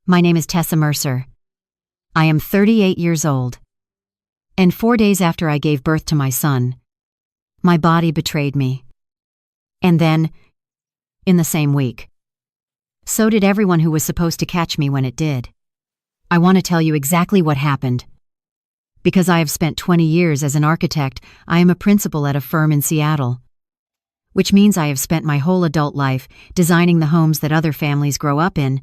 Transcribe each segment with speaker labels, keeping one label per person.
Speaker 1: My name is Tessa Mercer. I am 38 years old. And 4 days after I gave birth to my son, my body betrayed me. And then, in the same week, so did everyone who was supposed to catch me when it did. I want to tell you exactly what happened. Because I have spent 20 years as an architect, I am a principal at a firm in Seattle. Which means I have spent my whole adult life designing the homes that other families grow up in.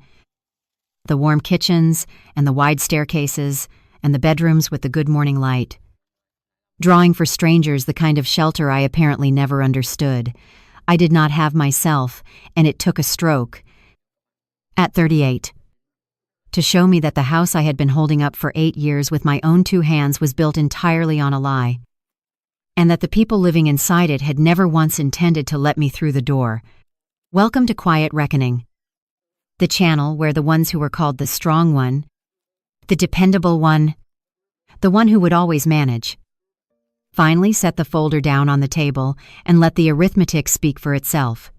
Speaker 1: The warm kitchens, and the wide staircases, and the bedrooms with the good morning light. Drawing for strangers the kind of shelter I apparently never understood. I did not have myself, and it took a stroke. At 38. To show me that the house I had been holding up for 8 years with my own 2 hands was built entirely on a lie. And that the people living inside it had never once intended to let me through the door. Welcome to Quiet Reckoning. The channel where the ones who were called the strong one, the dependable one, the one who would always manage, finally set the folder down on the table and let the arithmetic speak for itself.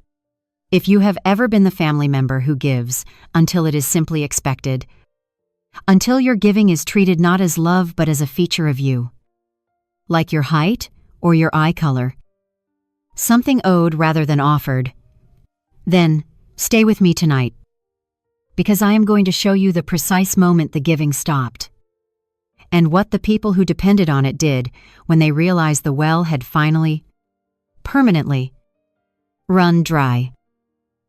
Speaker 1: If you have ever been the family member who gives until it is simply expected, until your giving is treated not as love but as a feature of you, like your height or your eye color, something owed rather than offered, then stay with me tonight. Because I am going to show you the precise moment the giving stopped. And what the people who depended on it did when they realized the well had finally, permanently, run dry.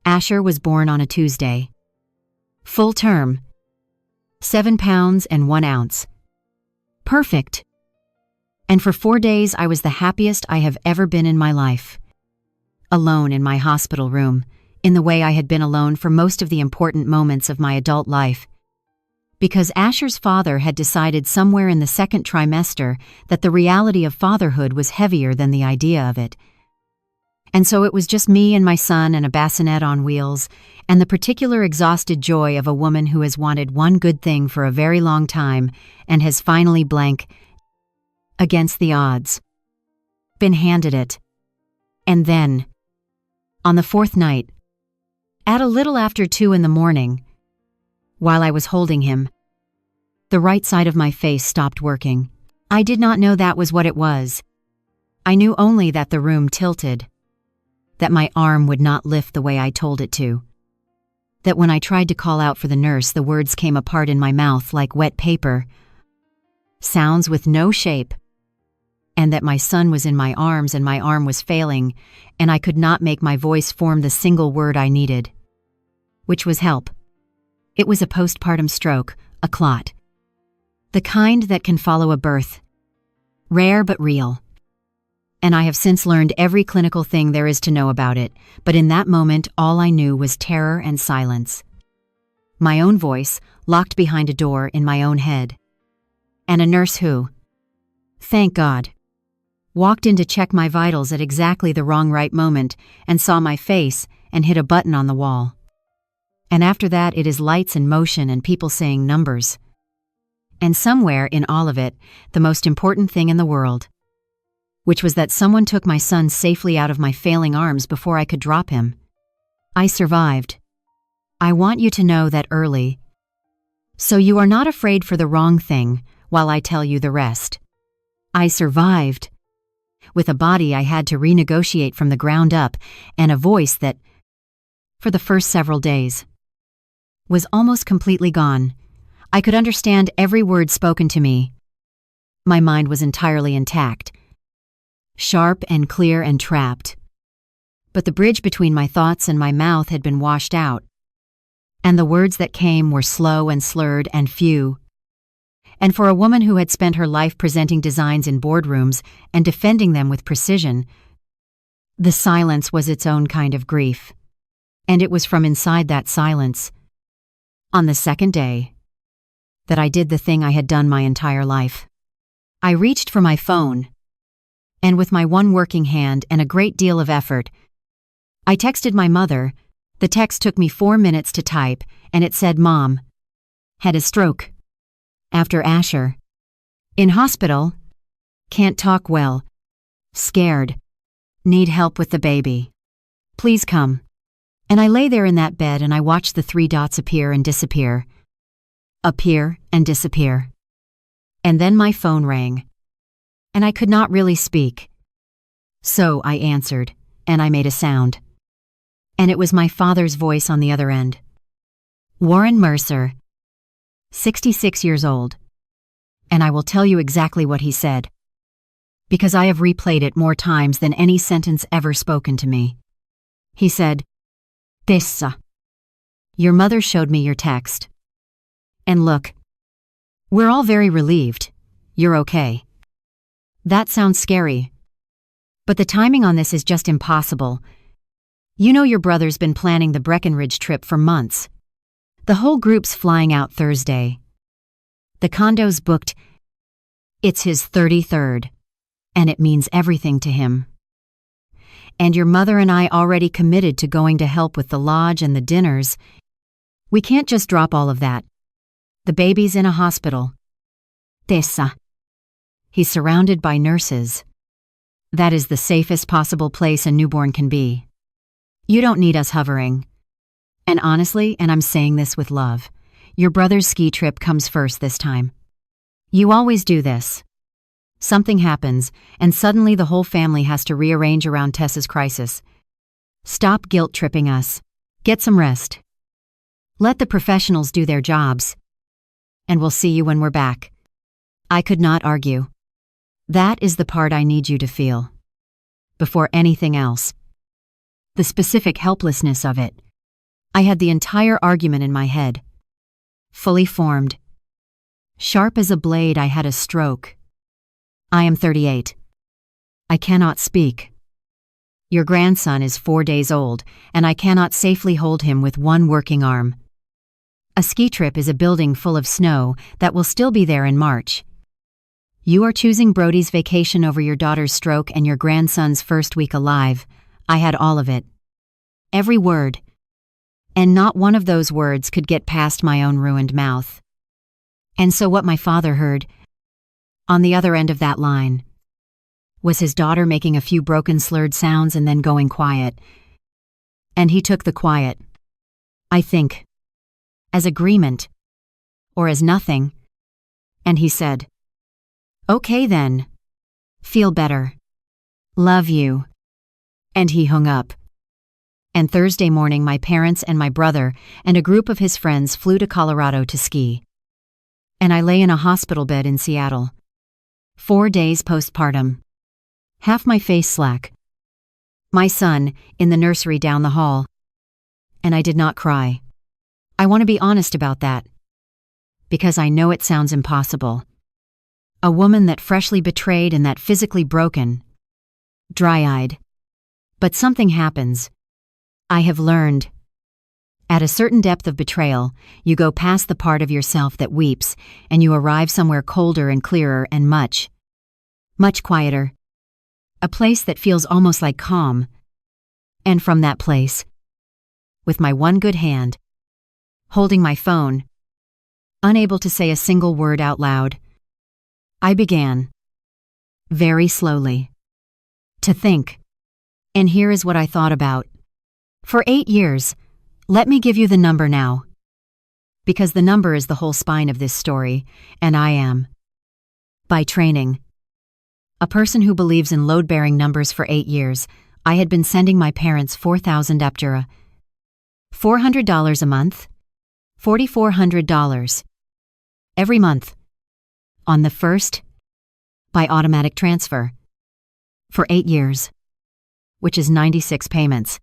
Speaker 1: Asher was born on a Tuesday. Full term. 7 pounds and 1 ounce. Perfect. And for 4 days I was the happiest I have ever been in my life. Alone in my hospital room, in the way I had been alone for most of the important moments of my adult life. Because Asher's father had decided somewhere in the 2nd trimester that the reality of fatherhood was heavier than the idea of it. And so it was just me and my son and a bassinet on wheels, and the particular exhausted joy of a woman who has wanted one good thing for a very long time and has finally against the odds, been handed it. And then, on the 4th night, at a little after 2 in the morning, while I was holding him, the right side of my face stopped working. I did not know that was what it was. I knew only that the room tilted, that my arm would not lift the way I told it to, that when I tried to call out for the nurse, the words came apart in my mouth like wet paper, sounds with no shape, and that my son was in my arms and my arm was failing, and I could not make my voice form the single word I needed, which was help. It was a postpartum stroke, a clot. The kind that can follow a birth. Rare but real. And I have since learned every clinical thing there is to know about it, but in that moment all I knew was terror and silence. My own voice, locked behind a door in my own head. And a nurse who, thank God, walked in to check my vitals at exactly the right moment and saw my face and hit a button on the wall. And after that it is lights and motion and people saying numbers. And somewhere in all of it, the most important thing in the world, which was that someone took my son safely out of my failing arms before I could drop him. I survived. I want you to know that early. So you are not afraid for the wrong thing while I tell you the rest. I survived. With a body I had to renegotiate from the ground up and a voice that, for the first several days, was almost completely gone. I could understand every word spoken to me. My mind was entirely intact, sharp and clear and trapped. But the bridge between my thoughts and my mouth had been washed out, and the words that came were slow and slurred and few. And for a woman who had spent her life presenting designs in boardrooms and defending them with precision, the silence was its own kind of grief. And it was from inside that silence, on the 2nd day, that I did the thing I had done my entire life. I reached for my phone, and with my one working hand and a great deal of effort, I texted my mother. The text took me 4 minutes to type, and it said, "Mom had a stroke. After Asher. In hospital. Can't talk well. Scared. Need help with the baby. Please come." And I lay there in that bed and I watched the 3 dots appear and disappear. appear and disappear. And then my phone rang, and I could not really speak. So I answered, and I made a sound. And it was my father's voice on the other end. Warren Mercer, 66 years old. And I will tell you exactly what he said, because I have replayed it more times than any sentence ever spoken to me. He said, "Tessa, your mother showed me your text. And look, we're all very relieved. You're okay." That sounds scary. But the timing on this is just impossible. You know your brother's been planning the Breckenridge trip for months. The whole group's flying out Thursday. The condo's booked. It's his 33rd, and it means everything to him. And your mother and I already committed to going to help with the lodge and the dinners. We can't just drop all of that. The baby's in a hospital. Tessa. He's surrounded by nurses. That is the safest possible place a newborn can be. You don't need us hovering. And honestly, and I'm saying this with love, your brother's ski trip comes first this time. You always do this. Something happens, and suddenly the whole family has to rearrange around Tessa's crisis. Stop guilt-tripping us. Get some rest. Let the professionals do their jobs. And we'll see you when we're back. I could not argue. That is the part I need you to feel. Before anything else. The specific helplessness of it. I had the entire argument in my head. Fully formed. Sharp as a blade, I had a stroke. I am 38. I cannot speak. Your grandson is 4 days old, and I cannot safely hold him with one working arm. A ski trip is a building full of snow that will still be there in March. You are choosing Brody's vacation over your daughter's stroke and your grandson's first week alive. I had all of it. Every word. And not one of those words could get past my own ruined mouth. And so what my father heard, on the other end of that line, was his daughter making a few broken slurred sounds and then going quiet. And he took the quiet, I think, as agreement, or as nothing, and he said, "Okay then. Feel better. Love you." And he hung up. And Thursday morning my parents and my brother and a group of his friends flew to Colorado to ski. And I lay in a hospital bed in Seattle. 4 days postpartum. Half my face slack. My son in the nursery down the hall. And I did not cry. I want to be honest about that. Because I know it sounds impossible. A woman that freshly betrayed and that physically broken. Dry-eyed. But something happens. I have learned. At a certain depth of betrayal, you go past the part of yourself that weeps, and you arrive somewhere colder and clearer and much quieter. A place that feels almost like calm. And from that place, with my one good hand, holding my phone, unable to say a single word out loud, I began, very slowly, to think. And here is what I thought about. For 8 years, let me give you the number now. Because the number is the whole spine of this story, and I am, by training, a person who believes in load-bearing numbers. For 8 years, I had been sending my parents 4,000 Eptura. $400 a month, $4,400 every month. On the first, by automatic transfer, for 8 years, which is 96 payments,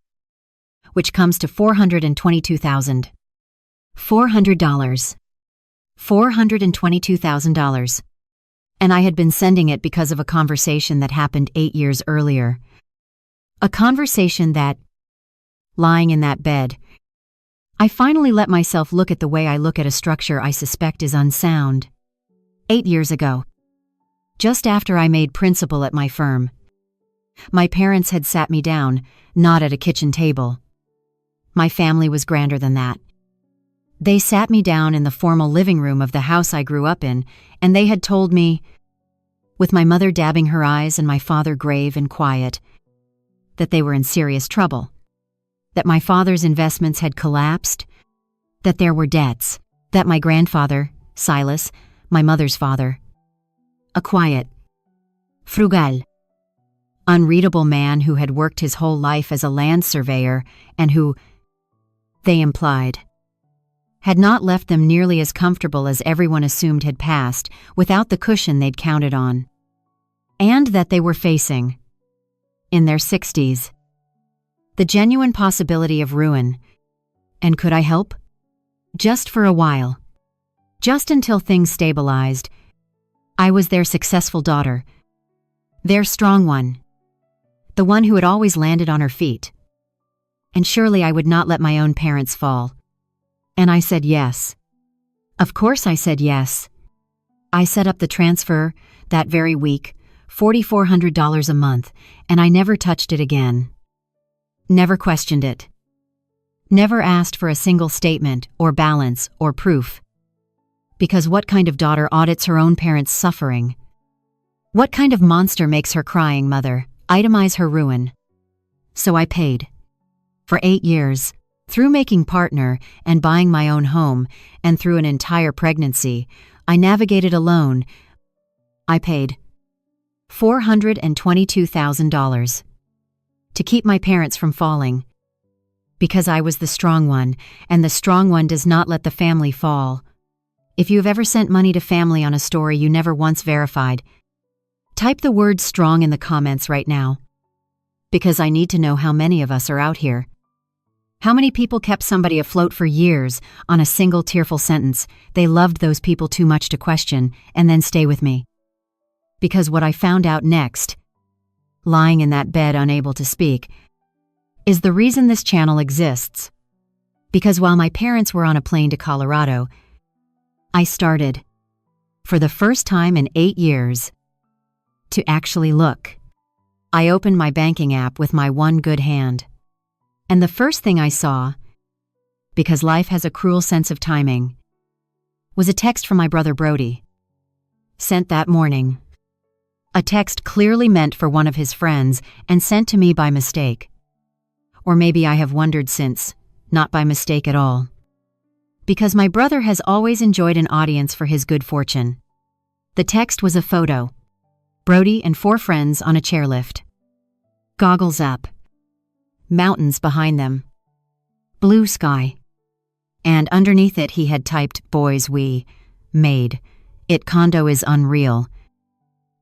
Speaker 1: which comes to $422,000. $400. $422,000. And I had been sending it because of a conversation that happened 8 years earlier. A conversation that, lying in that bed, I finally let myself look at the way I look at a structure I suspect is unsound. 8 years ago. Just after I made principal at my firm. My parents had sat me down, not at a kitchen table. My family was grander than that. They sat me down in the formal living room of the house I grew up in, and they had told me, with my mother dabbing her eyes and my father grave and quiet, that they were in serious trouble, that my father's investments had collapsed, that there were debts, That my grandfather, Silas, my mother's father, a quiet, frugal, unreadable man who had worked his whole life as a land surveyor and who, they implied, had not left them nearly as comfortable as everyone assumed had passed without the cushion they'd counted on. And that they were facing, in their 60s, the genuine possibility of ruin. And could I help? Just for a while. Just until things stabilized. I was their successful daughter. Their strong one. The one who had always landed on her feet. And surely I would not let my own parents fall. And I said yes. Of course I said yes. I set up the transfer that very week, $4,400 a month, and I never touched it again. Never questioned it. Never asked for a single statement or balance or proof. Because what kind of daughter audits her own parents' suffering? What kind of monster makes her crying mother itemize her ruin? So I paid. For 8 years, through making partner and buying my own home, and through an entire pregnancy, I navigated alone. I paid $422,000 to keep my parents from falling. Because I was the strong one, and the strong one does not let the family fall. If you have ever sent money to family on a story you never once verified, type the word strong in the comments right now. Because I need to know how many of us are out here. How many people kept somebody afloat for years on a single tearful sentence, they loved those people too much to question, and then stay with me. Because what I found out next, lying in that bed unable to speak, is the reason this channel exists. Because while my parents were on a plane to Colorado, I started, for the first time in 8 years, to actually look. I opened my banking app with my one good hand. And the first thing I saw, because life has a cruel sense of timing, was a text from my brother Brody. Sent that morning. A text clearly meant for one of his friends and sent to me by mistake. Or maybe I have wondered since, not by mistake at all. Because my brother has always enjoyed an audience for his good fortune. The text was a photo. Brody and 4 friends on a chairlift. Goggles up. Mountains behind them. Blue sky. And underneath it he had typed, "Boys we made. It condo is unreal.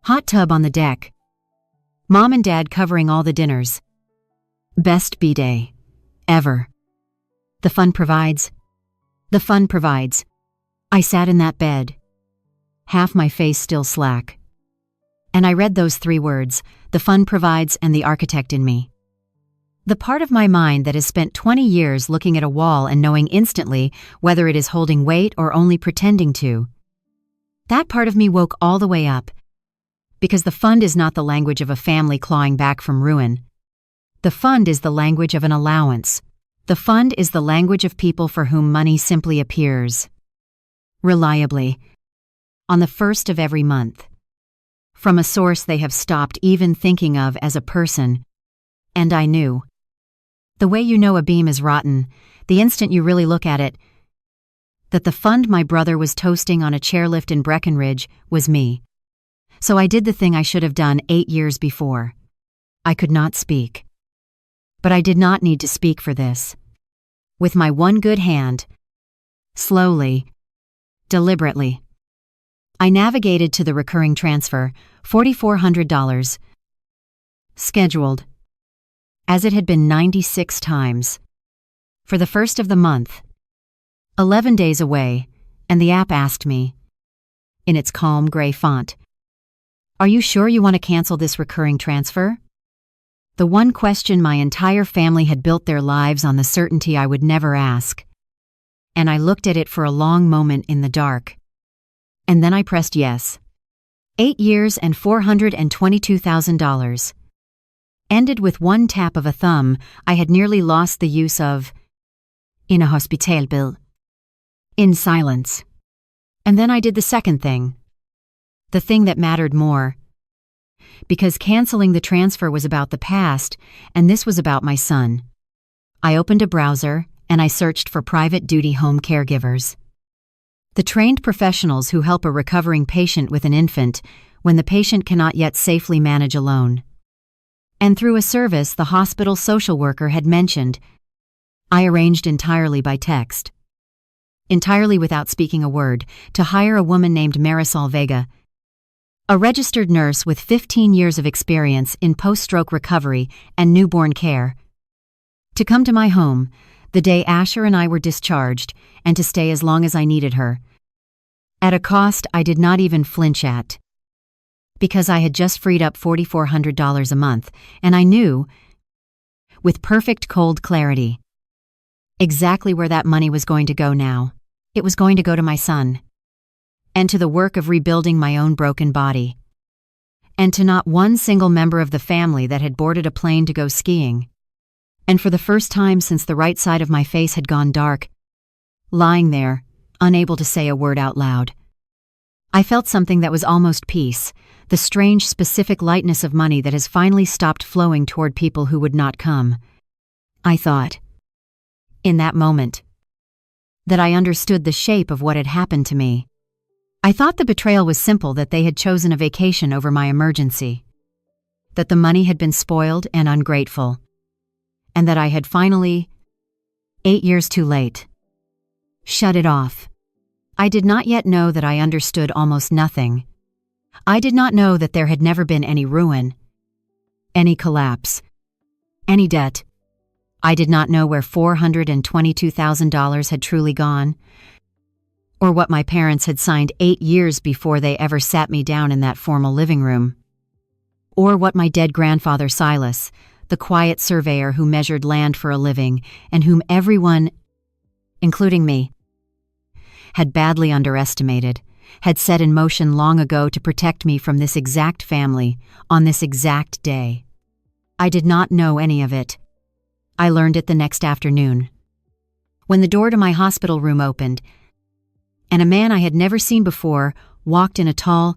Speaker 1: Hot tub on the deck. Mom and Dad covering all the dinners. Best B-day. Ever. The fun provides. The fun provides." I sat in that bed, half my face still slack. And I read those 3 words, the fun provides and the architect in me. The part of my mind that has spent 20 years looking at a wall and knowing instantly whether it is holding weight or only pretending to. That part of me woke all the way up. Because the fund is not the language of a family clawing back from ruin. The fund is the language of an allowance. The fund is the language of people for whom money simply appears. Reliably. On the 1st of every month. From a source they have stopped even thinking of as a person. And I knew. The way you know a beam is rotten, the instant you really look at it, that the fund my brother was toasting on a chairlift in Breckenridge was me. So I did the thing I should have done 8 years before. I could not speak. But I did not need to speak for this. With my one good hand, slowly, deliberately, I navigated to the recurring transfer, $4,400. Scheduled. As it had been 96 times. For the 1st of the month. 11 days away, and the app asked me, in its calm gray font, "Are you sure you want to cancel this recurring transfer?" The one question my entire family had built their lives on the certainty I would never ask. And I looked at it for a long moment in the dark. And then I pressed yes. 8 years and $422,000. Ended with one tap of a thumb. I had nearly lost the use of in a hospital bill. In silence. And then I did the second thing. The thing that mattered more. Because canceling the transfer was about the past, and this was about my son. I opened a browser, and I searched for private duty home caregivers. The trained professionals who help a recovering patient with an infant when the patient cannot yet safely manage alone. And through a service the hospital social worker had mentioned, I arranged entirely by text, entirely without speaking a word, to hire a woman named Marisol Vega, a registered nurse with 15 years of experience in post-stroke recovery and newborn care, to come to my home the day Asher and I were discharged and to stay as long as I needed her, at a cost I did not even flinch at, because I had just freed up $4,400 a month, and I knew, with perfect cold clarity, exactly where that money was going to go now. It was going to go to my son, and to the work of rebuilding my own broken body, and to not one single member of the family that had boarded a plane to go skiing. And for the first time since the right side of my face had gone dark, lying there, unable to say a word out loud, I felt something that was almost peace, the strange specific lightness of money that has finally stopped flowing toward people who would not come. I thought, in that moment, that I understood the shape of what had happened to me. I thought the betrayal was simple, that they had chosen a vacation over my emergency, that the money had been spoiled and ungrateful, and that I had finally, 8 years too late, shut it off. I did not yet know that I understood almost nothing. I did not know that there had never been any ruin, any collapse, any debt. I did not know where $422,000 had truly gone, or what my parents had signed 8 years before they ever sat me down in that formal living room, or what my dead grandfather Silas, the quiet surveyor who measured land for a living and whom everyone, including me, had badly underestimated, had set in motion long ago to protect me from this exact family on this exact day. I did not know any of it. I learned it the next afternoon, when the door to my hospital room opened, and a man I had never seen before walked in, a tall,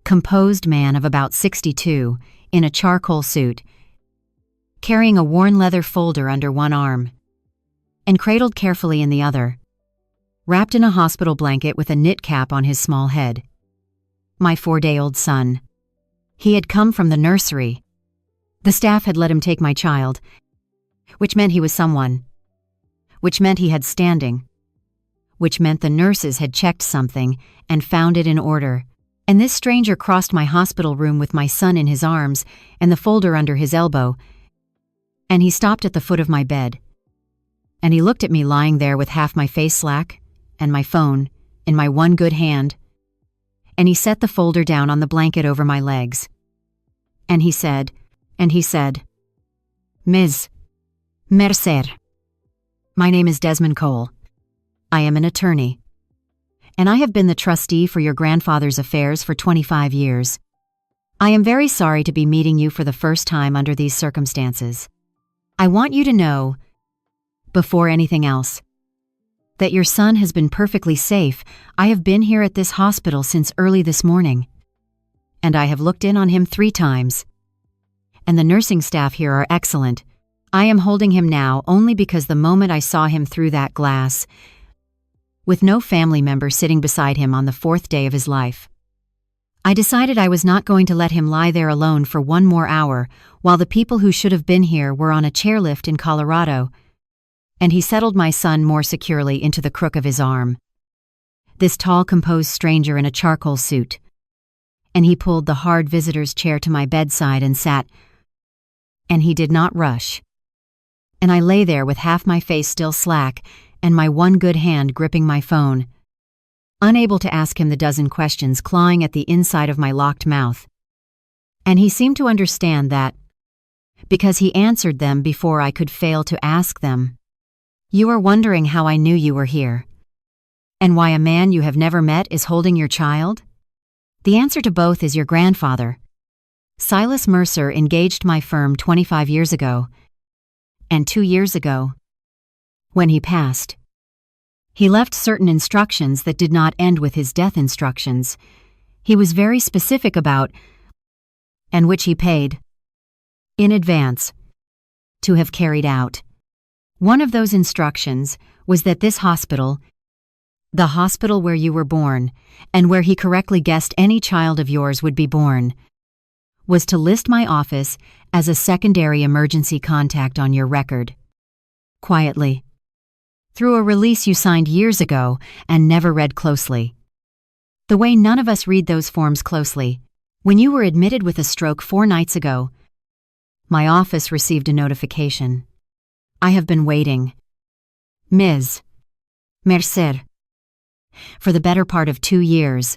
Speaker 1: composed man of about 62, in a charcoal suit, carrying a worn leather folder under one arm, and cradled carefully in the other, wrapped in a hospital blanket with a knit cap on his small head. My 4-day-old son. He had come from the nursery. The staff had let him take my child, which meant he was someone, which meant he had standing, which meant the nurses had checked something and found it in order. And this stranger crossed my hospital room with my son in his arms and the folder under his elbow, and he stopped at the foot of my bed. And he looked at me lying there with half my face slack and my phone in my one good hand, and he set the folder down on the blanket over my legs. And he said, Ms. Mercer, my name is Desmond Cole. I am an attorney, and I have been the trustee for your grandfather's affairs for 25 years. I am very sorry to be meeting you for the first time under these circumstances. I want you to know, before anything else, that your son has been perfectly safe. I have been here at this hospital since early this morning, and I have looked in on him 3 times. And the nursing staff here are excellent. I am holding him now only because the moment I saw him through that glass, with no family member sitting beside him on the 4th day of his life, I decided I was not going to let him lie there alone for 1 more hour while the people who should have been here were on a chairlift in Colorado. And he settled my son more securely into the crook of his arm, this tall, composed stranger in a charcoal suit, and he pulled the hard visitor's chair to my bedside and sat, and he did not rush. And I lay there with half my face still slack and my one good hand gripping my phone, unable to ask him the dozen questions clawing at the inside of my locked mouth. And he seemed to understand that, because he answered them before I could fail to ask them. You are wondering how I knew you were here, and why a man you have never met is holding your child? The answer to both is your grandfather. Silas Mercer engaged my firm 25 years ago, and 2 years ago, when he passed, he left certain instructions that did not end with his death instructions. He was very specific about, and which he paid, in advance, to have carried out. One of those instructions was that this hospital, the hospital where you were born, and where he correctly guessed any child of yours would be born, was to list my office as a secondary emergency contact on your record. Quietly. Through a release you signed years ago and never read closely. The way none of us read those forms closely. When you were admitted with a stroke 4 nights ago, my office received a notification. I have been waiting. Ms. Mercer. For the better part of 2 years.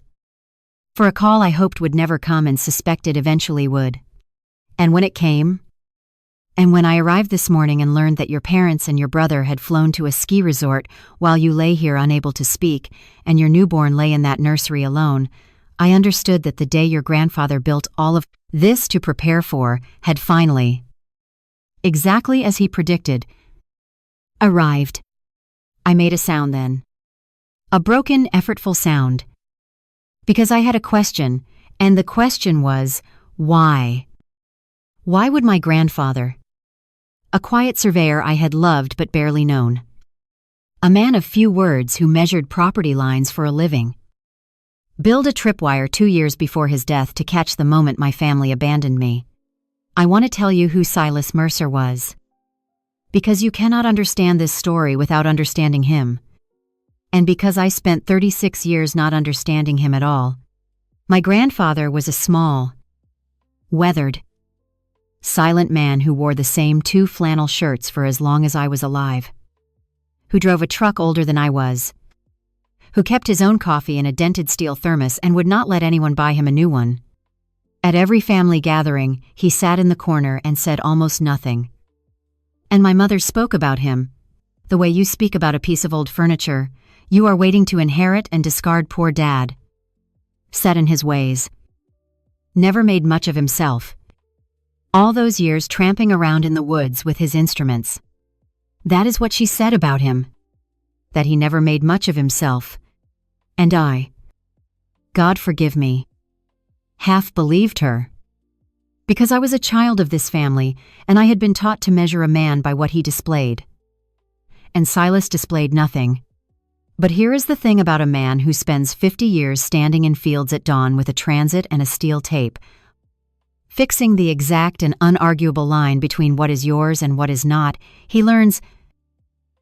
Speaker 1: For a call I hoped would never come and suspected eventually would. And when it came, and when I arrived this morning and learned that your parents and your brother had flown to a ski resort while you lay here unable to speak, and your newborn lay in that nursery alone, I understood that the day your grandfather built all of this to prepare for had finally, exactly as he predicted, arrived. I made a sound then. A broken, effortful sound. Because I had a question, and the question was, why? Why would my grandfather, a quiet surveyor I had loved but barely known, a man of few words who measured property lines for a living, build a tripwire 2 years before his death to catch the moment my family abandoned me? I want to tell you who Silas Mercer was. Because you cannot understand this story without understanding him. And because I spent 36 years not understanding him at all. My grandfather was a small, weathered, silent man who wore the same 2 flannel shirts for as long as I was alive, who drove a truck older than I was, who kept his own coffee in a dented steel thermos and would not let anyone buy him a new one. At every family gathering, he sat in the corner and said almost nothing. And my mother spoke about him, the way you speak about a piece of old furniture you are waiting to inherit and discard. Poor Dad, set in his ways, never made much of himself. All those years tramping around in the woods with his instruments. That is what she said about him, that he never made much of himself. And I, God forgive me, half believed her. Because I was a child of this family, and I had been taught to measure a man by what he displayed. And Silas displayed nothing. But here is the thing about a man who spends 50 years standing in fields at dawn with a transit and a steel tape, fixing the exact and unarguable line between what is yours and what is not. He learns,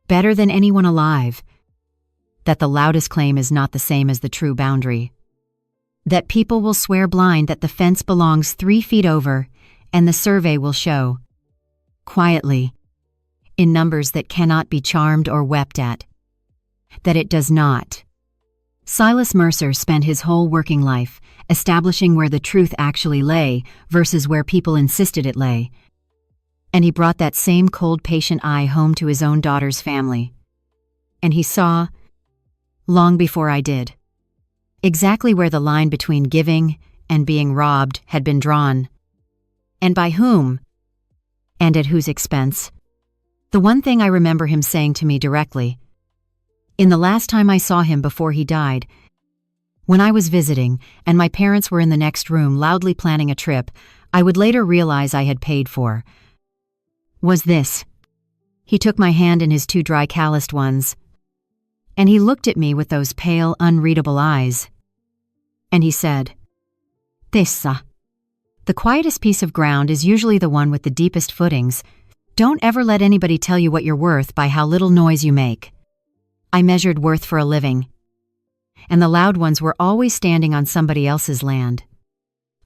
Speaker 1: better than anyone alive, that the loudest claim is not the same as the true boundary. That people will swear blind that the fence belongs 3 feet over, and the survey will show, quietly, in numbers that cannot be charmed or wept at, that it does not. Silas Mercer spent his whole working life establishing where the truth actually lay versus where people insisted it lay. And he brought that same cold, patient eye home to his own daughter's family. And he saw, long before I did, exactly where the line between giving and being robbed had been drawn. And by whom, and at whose expense. The one thing I remember him saying to me directly, in the last time I saw him before he died, when I was visiting and my parents were in the next room loudly planning a trip I would later realize I had paid for, was this. He took my hand in his 2 dry, calloused ones, and he looked at me with those pale, unreadable eyes. And he said, Tessa, the quietest piece of ground is usually the one with the deepest footings. Don't ever let anybody tell you what you're worth by how little noise you make. I measured worth for a living, and the loud ones were always standing on somebody else's land.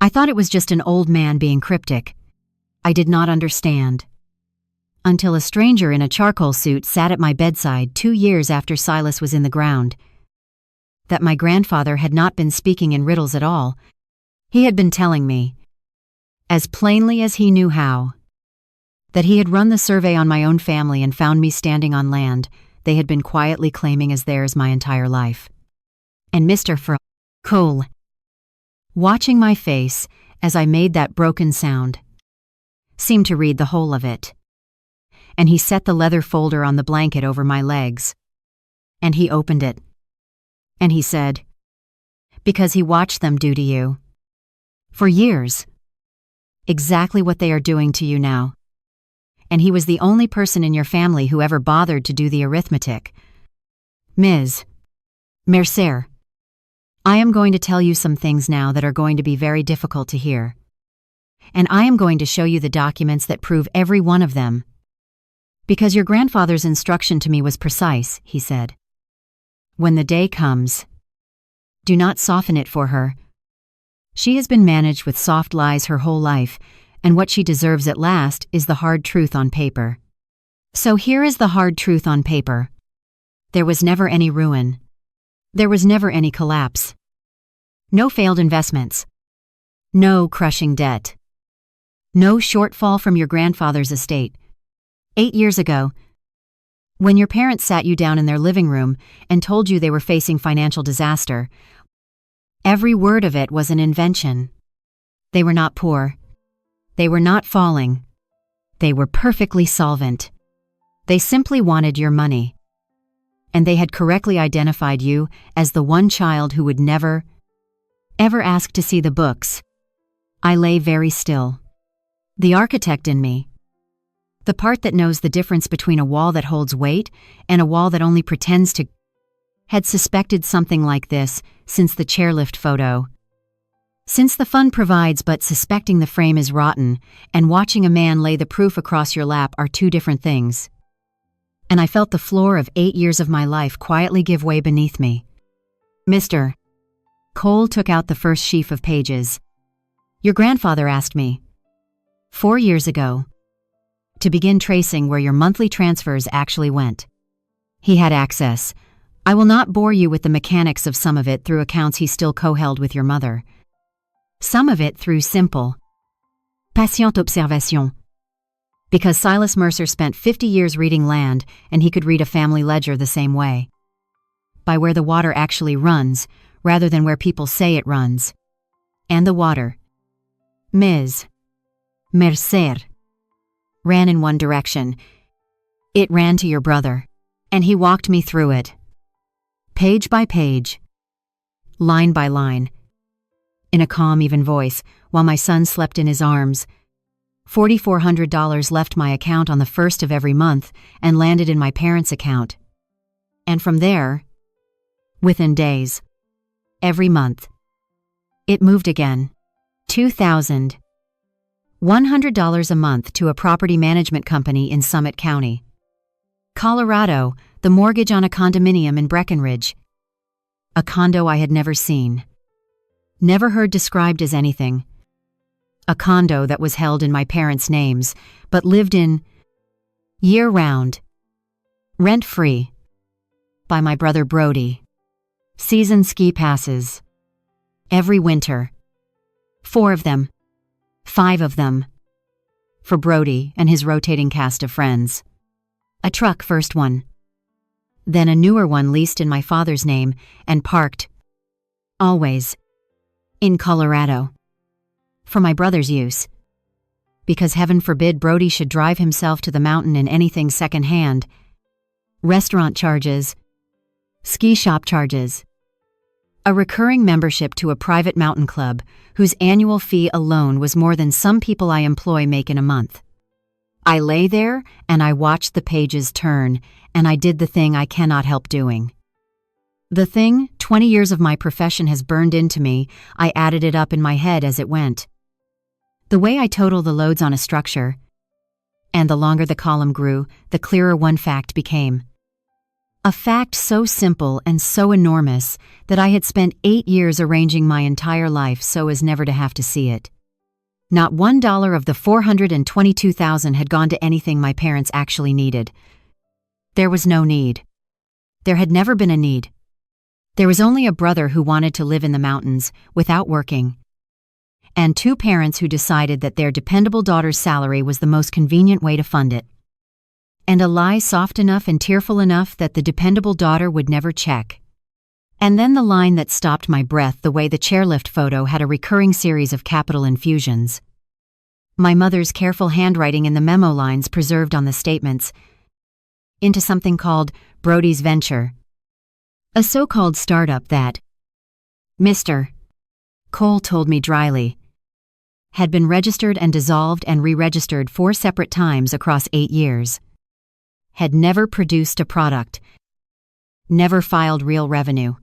Speaker 1: I thought it was just an old man being cryptic. I did not understand. Until a stranger in a charcoal suit sat at my bedside 2 years after Silas was in the ground. That my grandfather had not been speaking in riddles at all. He had been telling me, as plainly as he knew how, that he had run the survey on my own family and found me standing on land they had been quietly claiming as theirs my entire life. And Mr. Cole, watching my face as I made that broken sound, seemed to read the whole of it. And he set the leather folder on the blanket over my legs. And he opened it. And he said, because he watched them do to you, for years, exactly what they are doing to you now. And he was the only person in your family who ever bothered to do the arithmetic. Ms. Mercer, I am going to tell you some things now that are going to be very difficult to hear. And I am going to show you the documents that prove every one of them. Because your grandfather's instruction to me was precise, he said. When the day comes, do not soften it for her. She has been managed with soft lies her whole life, and what she deserves at last is the hard truth on paper. So here is the hard truth on paper. There was never any ruin. There was never any collapse. No failed investments. No crushing debt. No shortfall from your grandfather's estate. 8 years ago, when your parents sat you down in their living room and told you they were facing financial disaster, every word of it was an invention. They were not poor. They were not falling. They were perfectly solvent. They simply wanted your money. And they had correctly identified you as the one child who would never, ever ask to see the books. I lay very still. The architect in me, the part that knows the difference between a wall that holds weight and a wall that only pretends to, had suspected something like this since the chairlift photo. Since the fun provides but suspecting the frame is rotten and watching a man lay the proof across your lap are two different things. And I felt the floor of 8 years of my life quietly give way beneath me. Mr. Cole took out the first sheaf of pages. Your grandfather asked me, 4 years ago, to begin tracing where your monthly transfers actually went. He had access. I will not bore you with the mechanics of some of it through accounts he still co-held with your mother. Some of it through simple, patient observation. Because Silas Mercer spent 50 years reading land and he could read a family ledger the same way. By where the water actually runs, rather than where people say it runs. And the water, Ms. Mercer, ran in one direction. It ran to your brother, and he walked me through it. Page by page, line by line, in a calm, even voice, while my son slept in his arms. $4,400 left my account on the 1st of every month and landed in my parents' account. And from there, within days, every month, it moved again. $2,100 a month to a property management company in Summit County. Colorado, the mortgage on a condominium in Breckenridge. A condo I had never seen. Never heard described as anything. A condo that was held in my parents' names, but lived in year-round, rent-free, by my brother Brody. Season ski passes. Every winter. 4 of them. 5 of them. For Brody and his rotating cast of friends. A truck first one. Then a newer one leased in my father's name and parked, always, in Colorado. For my brother's use. Because heaven forbid Brody should drive himself to the mountain in anything second-hand. Restaurant charges. Ski shop charges. A recurring membership to a private mountain club whose annual fee alone was more than some people I employ make in a month. I lay there and I watched the pages turn, and I did the thing I cannot help doing. The thing 20 years of my profession has burned into me, I added it up in my head as it went. The way I total the loads on a structure, and the longer the column grew, the clearer one fact became. A fact so simple and so enormous that I had spent 8 years arranging my entire life so as never to have to see it. Not $1 of the $422,000 had gone to anything my parents actually needed. There was no need. There had never been a need. There was only a brother who wanted to live in the mountains without working, and 2 parents who decided that their dependable daughter's salary was the most convenient way to fund it. And a lie soft enough and tearful enough that the dependable daughter would never check. And then the line that stopped my breath the way the chairlift photo had a recurring series of capital infusions. My mother's careful handwriting in the memo lines preserved on the statements. Into something called Brody's Venture. A so-called startup that, Mr. Cole told me dryly, had been registered and dissolved and re-registered 4 separate times across 8 years. Had never produced a product. Never filed real revenue.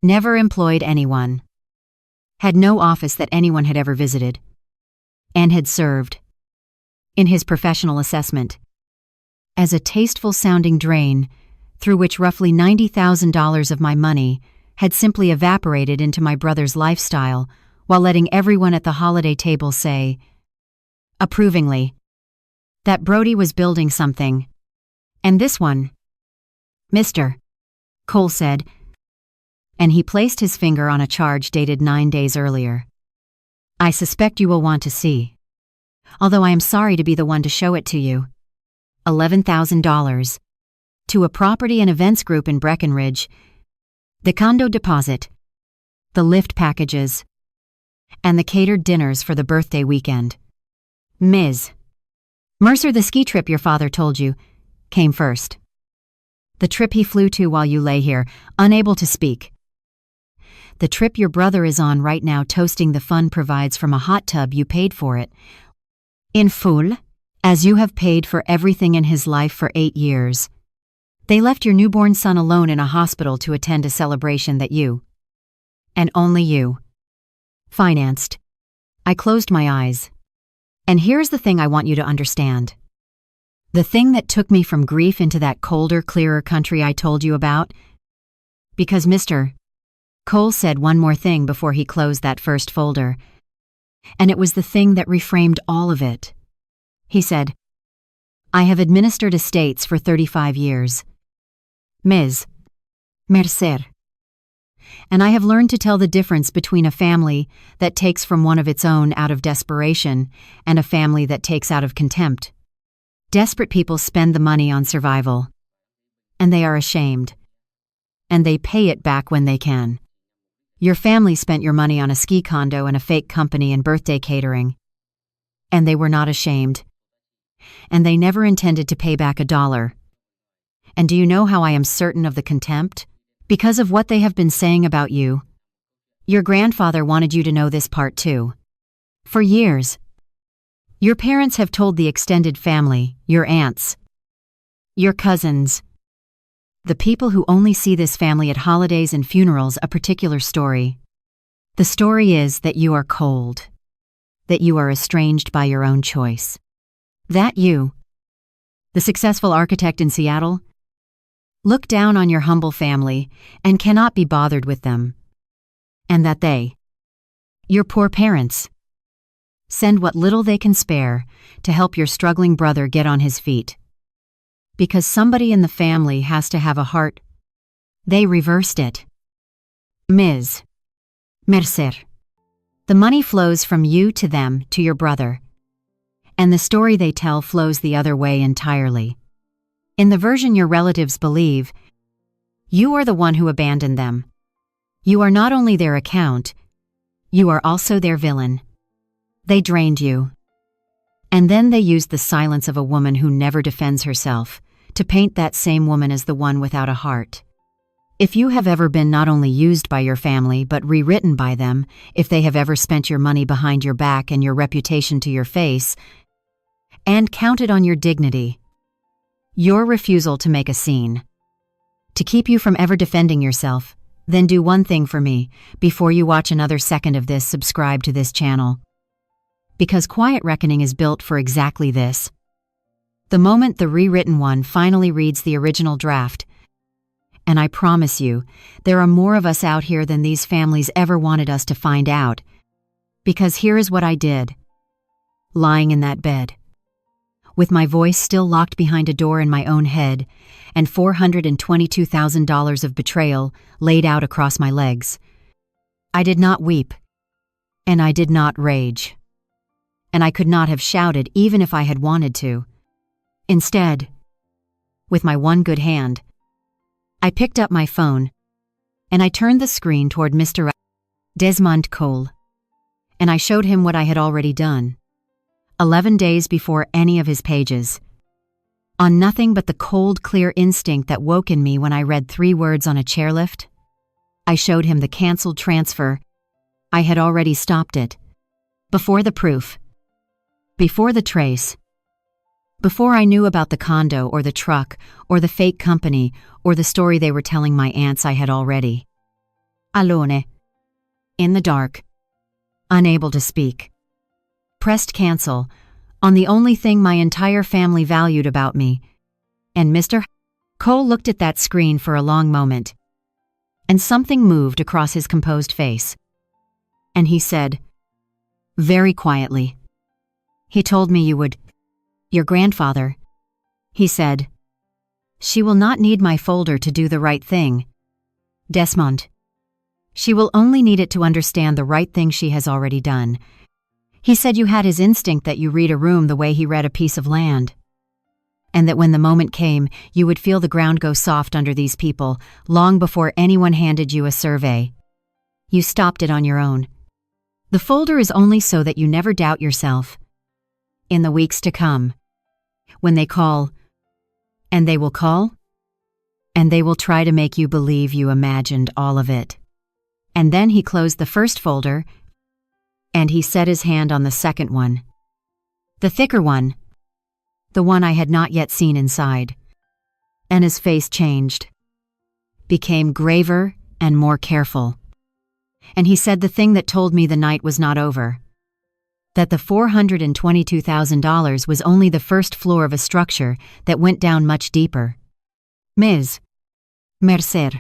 Speaker 1: never employed anyone, had no office that anyone had ever visited, and had served, in his professional assessment, as a tasteful-sounding drain through which roughly $90,000 of my money had simply evaporated into my brother's lifestyle while letting everyone at the holiday table say, approvingly, that Brody was building something. And this one, Mr. Cole said, and he placed his finger on a charge dated 9 days earlier. I suspect you will want to see, although I am sorry to be the one to show it to you. $11,000 to a property and events group in Breckenridge, the condo deposit, the lift packages, and the catered dinners for the birthday weekend. Ms. Mercer, the ski trip your father told you came first. The trip he flew to while you lay here, unable to speak. The trip your brother is on right now, toasting the fun provides from a hot tub you paid for it, in full, as you have paid for everything in his life for 8 years. They left your newborn son alone in a hospital to attend a celebration that you, and only you, financed. I closed my eyes. And here's the thing I want you to understand. The thing that took me from grief into that colder, clearer country I told you about. Because Mr. Cole said one more thing before he closed that first folder. And it was the thing that reframed all of it. He said, I have administered estates for 35 years. Ms. Mercer. And I have learned to tell the difference between a family that takes from one of its own out of desperation and a family that takes out of contempt. Desperate people spend the money on survival. And they are ashamed. And they pay it back when they can. Your family spent your money on a ski condo and a fake company and birthday catering. And they were not ashamed. And they never intended to pay back $1. And do you know how I am certain of the contempt? Because of what they have been saying about you. Your grandfather wanted you to know this part too. For years. Your parents have told the extended family, your aunts, your cousins, the people who only see this family at holidays and funerals, a particular story. The story is that you are cold, that you are estranged by your own choice. That you, the successful architect in Seattle, look down on your humble family and cannot be bothered with them. And that they, your poor parents, send what little they can spare to help your struggling brother get on his feet. Because somebody in the family has to have a heart. They reversed it. Ms. Mercer. The money flows from you to them to your brother. And the story they tell flows the other way entirely. In the version your relatives believe, you are the one who abandoned them. You are not only their account, you are also their villain. They drained you. And then they used the silence of a woman who never defends herself to paint that same woman as the one without a heart. If you have ever been not only used by your family but rewritten by them, if they have ever spent your money behind your back and your reputation to your face, and counted on your dignity, your refusal to make a scene, to keep you from ever defending yourself, then do one thing for me. Before you watch another second of this, subscribe to this channel. Because Quiet Reckoning is built for exactly this. The moment the rewritten one finally reads the original draft, and I promise you, there are more of us out here than these families ever wanted us to find out. Because here is what I did. Lying in that bed, with my voice still locked behind a door in my own head, and $422,000 of betrayal laid out across my legs. I did not weep, and I did not rage, and I could not have shouted even if I had wanted to. Instead, with my one good hand, I picked up my phone, and I turned the screen toward Mr. Desmond Cole, and I showed him what I had already done. 11 days before any of his pages. On nothing but the cold, clear instinct that woke in me when I read 3 words on a chairlift, I showed him the canceled transfer. I had already stopped it. Before the proof. Before the trace. Before I knew about the condo or the truck or the fake company or the story they were telling my aunts I had already. Alone. In the dark. Unable to speak. Pressed cancel on the only thing my entire family valued about me. And Mr. Cole looked at that screen for a long moment. And something moved across his composed face. And he said, very quietly, he told me you would. Your grandfather. He said, she will not need my folder to do the right thing. Desmond. She will only need it to understand the right thing she has already done. He said you had his instinct that you read a room the way he read a piece of land. And that when the moment came, you would feel the ground go soft under these people, long before anyone handed you a survey. You stopped it on your own. The folder is only so that you never doubt yourself. In the weeks to come, when they call, and they will call, and they will try to make you believe you imagined all of it. And then he closed the first folder, and he set his hand on the second one. The thicker one. The one I had not yet seen inside. And his face changed. Became graver and more careful. And he said the thing that told me the night was not over. That the $422,000 was only the first floor of a structure that went down much deeper. Ms. Mercer,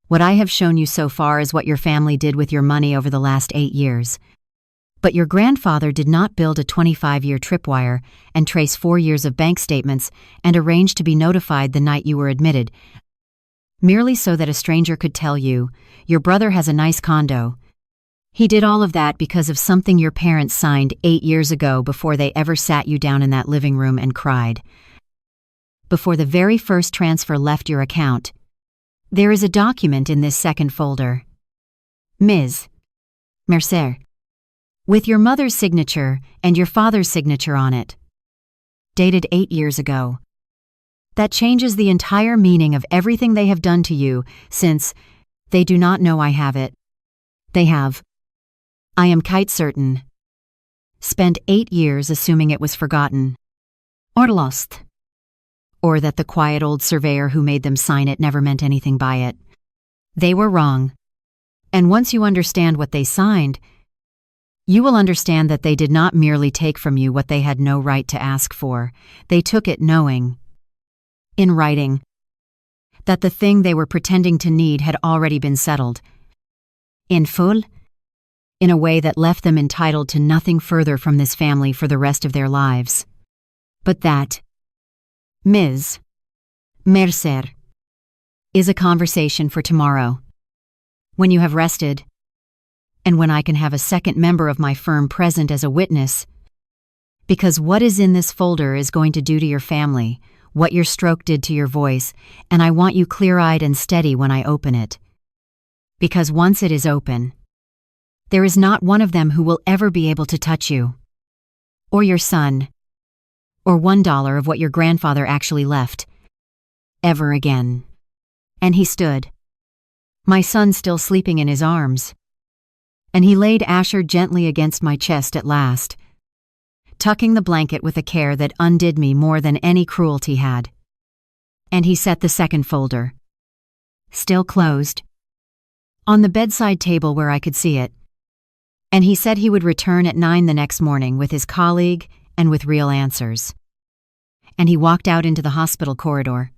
Speaker 1: what I have shown you so far is what your family did with your money over the last 8 years. But your grandfather did not build a 25-year tripwire and trace 4 years of bank statements and arrange to be notified the night you were admitted, merely so that a stranger could tell you, your brother has a nice condo. He did all of that because of something your parents signed 8 years ago before they ever sat you down in that living room and cried. Before the very first transfer left your account. There is a document in this second folder. Ms. Mercer. With your mother's signature and your father's signature on it. Dated 8 years ago. That changes the entire meaning of everything they have done to you since they do not know I have it. They have. I am quite certain. Spent 8 years assuming it was forgotten. Or lost. Or that the quiet old surveyor who made them sign it never meant anything by it. They were wrong. And once you understand what they signed, you will understand that they did not merely take from you what they had no right to ask for. They took it knowing, in writing, that the thing they were pretending to need had already been settled. In full, in a way that left them entitled to nothing further from this family for the rest of their lives. But that, Ms. Mercer, is a conversation for tomorrow. When you have rested, and when I can have a second member of my firm present as a witness, because what is in this folder is going to do to your family, what your stroke did to your voice, and I want you clear-eyed and steady when I open it. Because once it is open, there is not one of them who will ever be able to touch you, or your son, or $1 of what your grandfather actually left, ever again. And he stood, my son still sleeping in his arms. And he laid Asher gently against my chest at last, tucking the blanket with a care that undid me more than any cruelty had. And he set the second folder, still closed, on the bedside table where I could see it. And he said he would return at 9 the next morning with his colleague and with real answers. And he walked out into the hospital corridor.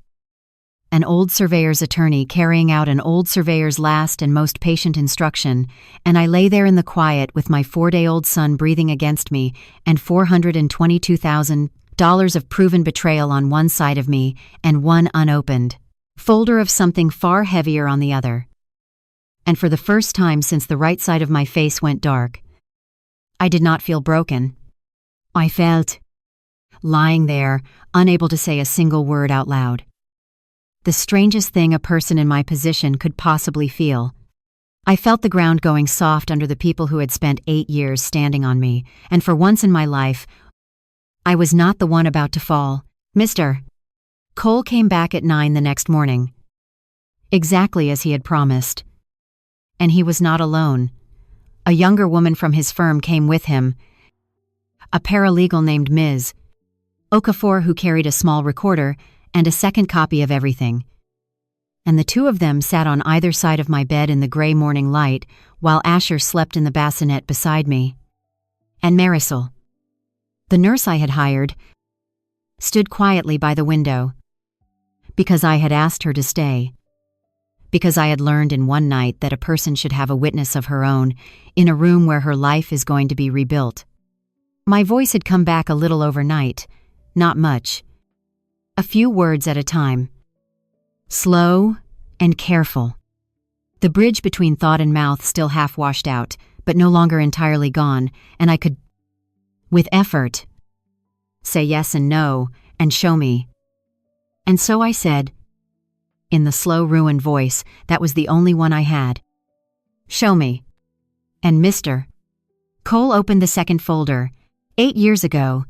Speaker 1: An old surveyor's attorney carrying out an old surveyor's last and most patient instruction, and I lay there in the quiet with my 4-day-old son breathing against me and $422,000 of proven betrayal on one side of me and one unopened folder of something far heavier on the other. And for the first time since the right side of my face went dark, I did not feel broken. I felt lying there, unable to say a single word out loud. The strangest thing a person in my position could possibly feel. I felt the ground going soft under the people who had spent 8 years standing on me, and for once in my life, I was not the one about to fall. Mr. Cole came back at 9 the next morning, exactly as he had promised. And he was not alone. A younger woman from his firm came with him, a paralegal named Ms. Okafor who carried a small recorder and a second copy of everything. and the two of them sat on either side of my bed in the gray morning light while Asher slept in the bassinet beside me. And Marisol, the nurse I had hired, stood quietly by the window, because I had asked her to stay, because I had learned in one night that a person should have a witness of her own in a room where her life is going to be rebuilt. My voice had come back a little overnight, not much. A few words at a time. Slow and careful. The bridge between thought and mouth still half washed out, but no longer entirely gone, and I could, with effort, say yes and no, and show me. And so I said, in the slow, ruined voice that was the only one I had, "Show me." And Mr. Cole opened the second folder. 8 years ago,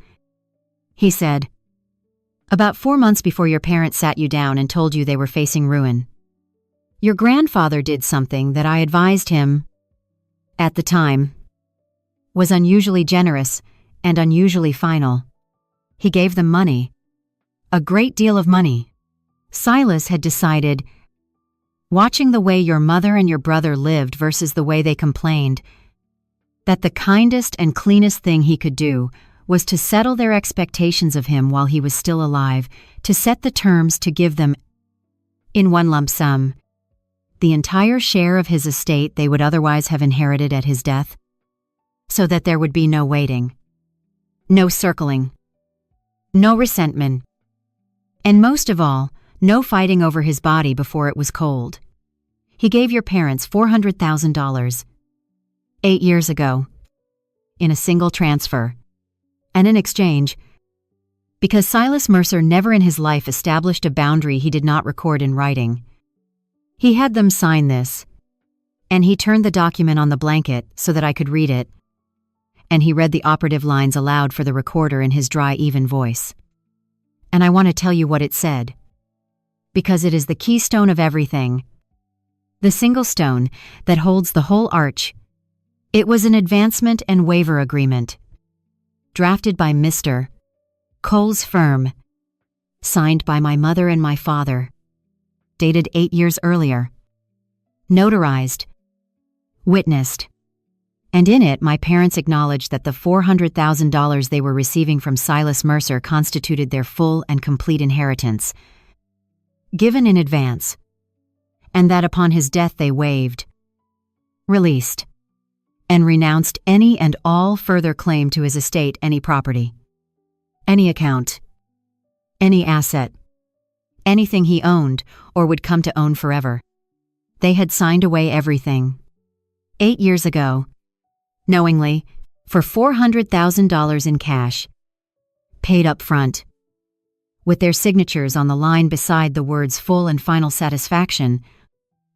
Speaker 1: he said, about 4 months before your parents sat you down and told you they were facing ruin. Your grandfather did something that I advised him, at the time, was unusually generous and unusually final. He gave them money. A great deal of money. Silas had decided, watching the way your mother and your brother lived versus the way they complained, that the kindest and cleanest thing he could do was to settle their expectations of him while he was still alive, to set the terms to give them, in one lump sum, the entire share of his estate they would otherwise have inherited at his death, so that there would be no waiting, no circling, no resentment, and most of all, no fighting over his body before it was cold. He gave your parents $400,000, 8 years ago, in a single transfer, and in exchange, because Silas Mercer never in his life established a boundary he did not record in writing. He had them sign this, and he turned the document on the blanket so that I could read it, and he read the operative lines aloud for the recorder in his dry, even voice. And I want to tell you what it said, because it is the keystone of everything, the single stone that holds the whole arch. It was an advancement and waiver agreement, drafted by Mr. Cole's firm, signed by my mother and my father, dated 8 years earlier, notarized, witnessed, and in it my parents acknowledged that the $400,000 they were receiving from Silas Mercer constituted their full and complete inheritance, given in advance, and that upon his death they waived, released, and renounced any and all further claim to his estate, any property, any account, any asset, anything he owned or would come to own forever. They had signed away everything. 8 years ago, knowingly, for $400,000 in cash, paid up front, with their signatures on the line beside the words full and final satisfaction.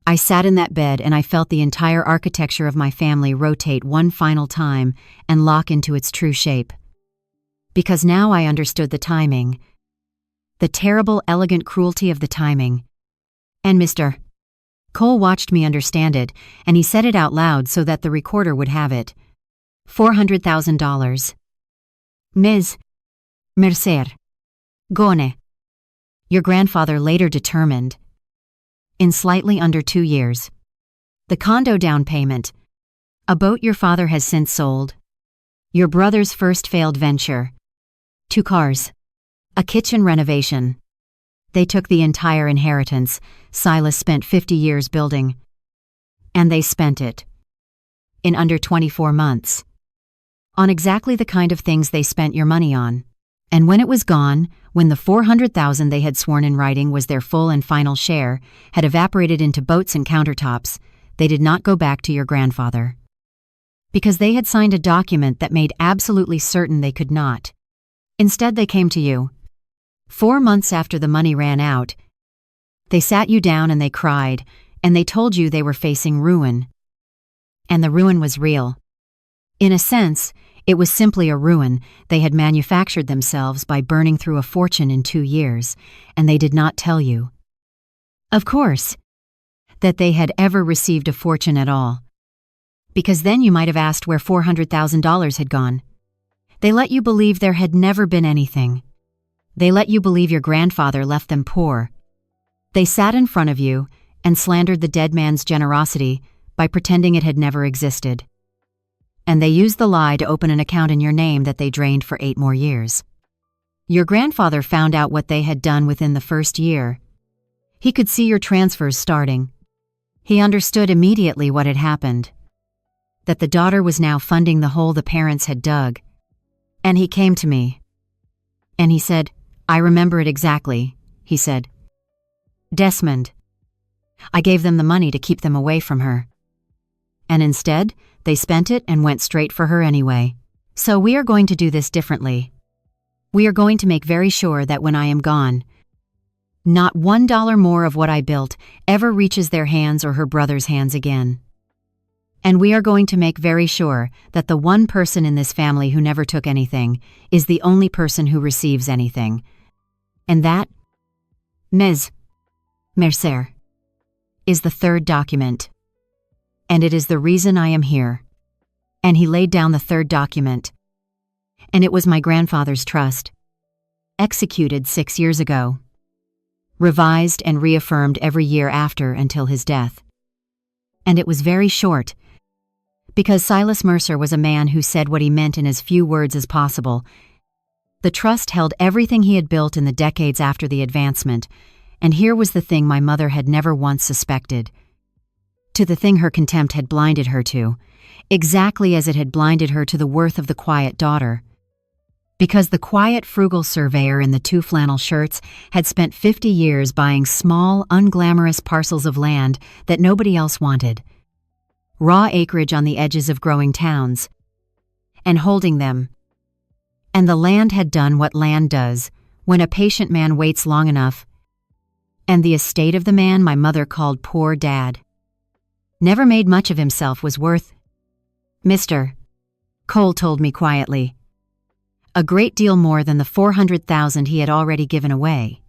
Speaker 1: I sat in that bed and I felt the entire architecture of my family rotate one final time and lock into its true shape. Because now I understood the timing, the terrible, elegant cruelty of the timing. And Mr. Cole watched me understand it, and he said it out loud so that the recorder would have it. $400,000. Ms. Mercer. Gone. Your grandfather later determined, in slightly under 2 years, the condo down payment, a boat your father has since sold, your brother's first failed venture, 2 cars, a kitchen renovation. They took the entire inheritance Silas spent 50 years building, and they spent it, in under 24 months, on exactly the kind of things they spent your money on. And when it was gone, when the $400,000 they had sworn in writing was their full and final share, had evaporated into boats and countertops, they did not go back to your grandfather. Because they had signed a document that made absolutely certain they could not. Instead, they came to you. 4 months after the money ran out, they sat you down and they cried, and they told you they were facing ruin. And the ruin was real. In a sense, it was simply a ruin they had manufactured themselves by burning through a fortune in 2 years, and they did not tell you, of course, that they had ever received a fortune at all. Because then you might have asked where $400,000 had gone. They let you believe there had never been anything. They let you believe your grandfather left them poor. They sat in front of you and slandered the dead man's generosity by pretending it had never existed. And they used the lie to open an account in your name that they drained for 8 more years. Your grandfather found out what they had done within the first year. He could see your transfers starting. He understood immediately what had happened, that the daughter was now funding the hole the parents had dug. And he came to me. And he said, "I remember it exactly," he said. "Desmond." I gave them the money to keep them away from her. And instead, they spent it and went straight for her anyway. So we are going to do this differently. We are going to make very sure that when I am gone, not $1 more of what I built ever reaches their hands or her brother's hands again. And we are going to make very sure that the one person in this family who never took anything is the only person who receives anything. And that, Mes Mercer, is the 3rd document. And it is the reason I am here. And he laid down the 3rd document. And it was my grandfather's trust, executed 6 years ago, revised and reaffirmed every year after until his death. And it was very short, because Silas Mercer was a man who said what he meant in as few words as possible. The trust held everything he had built in the decades after the advancement, and here was the thing my mother had never once suspected. To the thing her contempt had blinded her to, exactly as it had blinded her to the worth of the quiet daughter. Because the quiet, frugal surveyor in the 2 flannel shirts had spent 50 years buying small, unglamorous parcels of land that nobody else wanted. Raw acreage on the edges of growing towns. And holding them. And the land had done what land does when a patient man waits long enough. And the estate of the man my mother called poor Dad never made much of himself was worth, Mr. Cole told me quietly, a great deal more than the $400,000 he had already given away.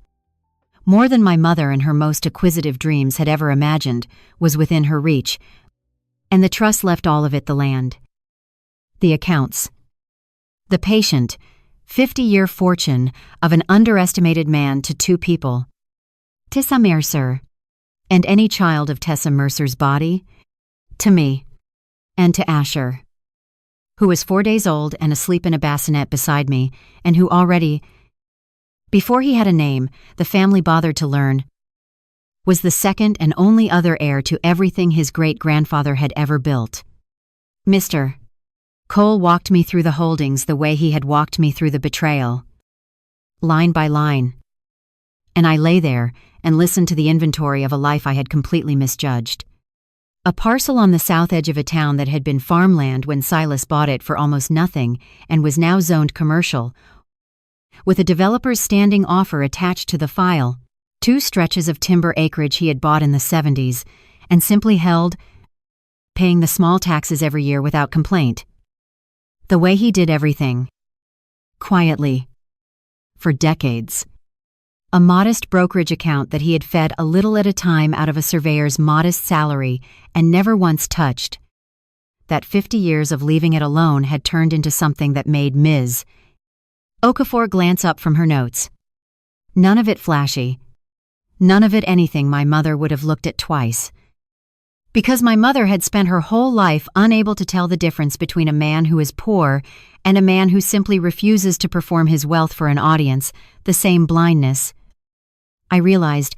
Speaker 1: More than my mother in her most acquisitive dreams had ever imagined was within her reach, and the trust left all of it the land. The accounts. The patient, 50-year fortune of an underestimated man to 2 people. Tessa Mercer, and any child of Tessa Mercer's body, to me, and to Asher, who was 4 days old and asleep in a bassinet beside me, and who already, before he had a name, the family bothered to learn, was the second and only other heir to everything his great-grandfather had ever built. Mr. Cole walked me through the holdings the way he had walked me through the betrayal, line by line. And I lay there and listened to the inventory of a life I had completely misjudged. A parcel on the south edge of a town that had been farmland when Silas bought it for almost nothing and was now zoned commercial, with a developer's standing offer attached to the file, 2 stretches of timber acreage he had bought in the 70s and simply held, paying the small taxes every year without complaint. The way he did everything. Quietly. For decades. A modest brokerage account that he had fed a little at a time out of a surveyor's modest salary and never once touched. That 50 years of leaving it alone had turned into something that made Ms. Okafor glance up from her notes. None of it flashy. None of it anything my mother would have looked at twice. Because my mother had spent her whole life unable to tell the difference between a man who is poor and a man who simply refuses to perform his wealth for an audience, the same blindness, I realized,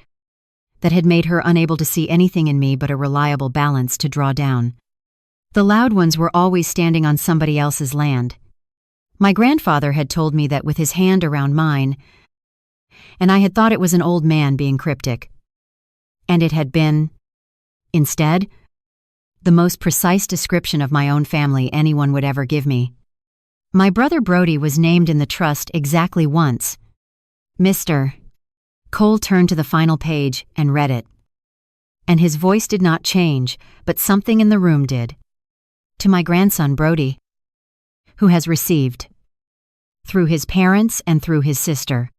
Speaker 1: that had made her unable to see anything in me but a reliable balance to draw down. The loud ones were always standing on somebody else's land. My grandfather had told me that with his hand around mine, and I had thought it was an old man being cryptic. And it had been, instead, the most precise description of my own family anyone would ever give me. My brother Brody was named in the trust exactly once. Mr. Cole turned to the final page and read it. And his voice did not change, but something in the room did. To my grandson Brody, who has received, through his parents and through his sister,